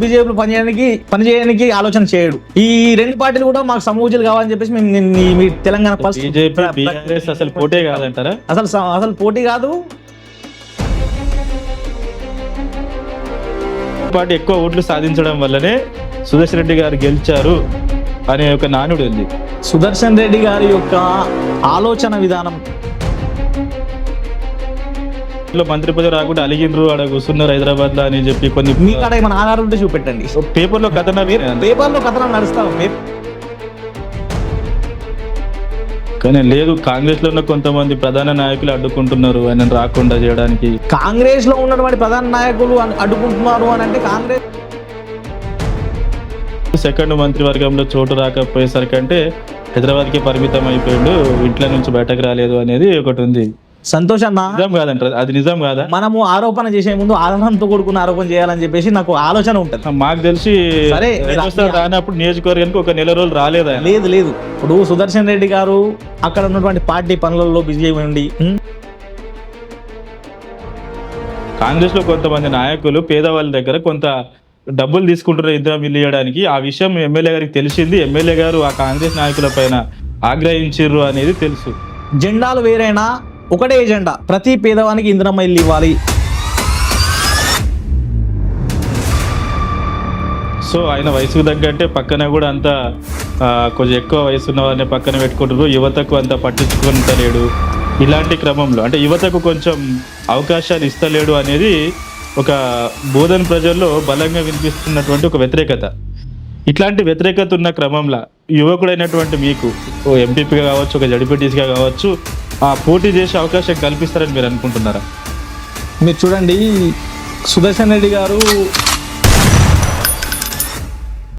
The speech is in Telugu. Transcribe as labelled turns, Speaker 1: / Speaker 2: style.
Speaker 1: బీజేపీలో పనిచేయడానికి ఆలోచన చేయడు. ఈ రెండు పార్టీలు కూడా మాకు సమూజీలు కావాలని చెప్పేసి మేము మీ తెలంగాణ
Speaker 2: అసలు పోటీ కాదంటారా?
Speaker 1: అసలు పోటీ కాదు.
Speaker 2: పార్టీ ఎక్కువ ఓట్లు సాధించడం వల్లనే సుదర్శన్ రెడ్డి గారు గెలిచారు అనే ఒక నానుడు ఉంది.
Speaker 1: సుదర్శన్ రెడ్డి గారి యొక్క ఆలోచన విధానం
Speaker 2: మంత్రి పదవి రాకుండా అలిగిండ్రు ఆడ కూర్చున్నారు హైదరాబాద్ లో అని చెప్పి కొన్ని
Speaker 1: మీ కాడ ఏమైనా ఆధారం ఉంటే చూపెట్టండి.
Speaker 2: పేపర్లో
Speaker 1: కథనం నడుస్తాం
Speaker 2: కానీ లేదు. కాంగ్రెస్ లో ఉన్న కొంతమంది ప్రధాన నాయకులు అడ్డుకుంటున్నారు ఆయన రాకుండా చేయడానికి.
Speaker 1: కాంగ్రెస్ లో ఉన్నటువంటి ప్రధాన నాయకులు అడ్డుకుంటున్నారు అని అంటే కాంగ్రెస్
Speaker 2: సెకండ్ మంత్రివర్గంలో చోటు రాకపోయేసరికి అంటే హైదరాబాద్కి పరిమితం అయిపోయిండు, ఇంట్లో నుంచి బయటకు రాలేదు అనేది ఒకటి ఉంది.
Speaker 1: సంతోష్ అన్న,
Speaker 2: నిజం కాదంటారు, అది నిజం కాదా?
Speaker 1: మనము ఆరోపణ చేసే ముందు ఆధారంతో కూడుకున్న ఆరోపణ చేయాలని చెప్పేసి నాకు ఆలోచన ఉంటుంది.
Speaker 2: మాకు తెలిసి
Speaker 1: సరే
Speaker 2: రానప్పుడు నియోజకవర్గానికి ఒక నెల రోజులు రాలేదా?
Speaker 1: లేదు. ఇప్పుడు సుదర్శన్ రెడ్డి గారు అక్కడ ఉన్నటువంటి పార్టీ పనులలో బిజీ ఉండి
Speaker 2: కాంగ్రెస్ లో కొంతమంది నాయకులు పేదవాళ్ళ దగ్గర కొంత డబ్బులు తీసుకుంటున్నారు ఇందిరా మిల్లు ఇవ్వడానికి. ఆ విషయం ఎమ్మెల్యే గారికి తెలిసింది. ఎమ్మెల్యే గారు ఆ కాంగ్రెస్ నాయకుల పైన ఆగ్రహించారు అనేది తెలుసు.
Speaker 1: జెండాలు వేరైనా ఒకటే ఎజెండా, ప్రతి పేదవానికి ఇందిరమ్మ ఇల్లు ఇవ్వాలి.
Speaker 2: సో ఆయన వయసుకు తగ్గట్టే పక్కన కూడా అంత కొంచెం ఎక్కువ వయసు ఉన్న వారిని పక్కన పెట్టుకుంటారు, యువతకు అంత పట్టించుకుంటలేడు. ఇలాంటి క్రమంలో అంటే యువతకు కొంచెం అవకాశాలు ఇస్తలేడు అనేది ఒక బోధన ప్రజల్లో బలంగా వినిపిస్తున్నటువంటి ఒక వ్యతిరేకత. ఇట్లాంటి వ్యతిరేకత ఉన్న క్రమంలో యువకుడైనటువంటి మీకు ఓ ఎంపీపీగా కావచ్చు, ఒక జడ్పీటీసీగా కావచ్చు, ఆ పోటీ చేసే అవకాశం కల్పిస్తారని మీరు అనుకుంటున్నారా?
Speaker 1: మీరు చూడండి, సుదర్శన్ రెడ్డి గారు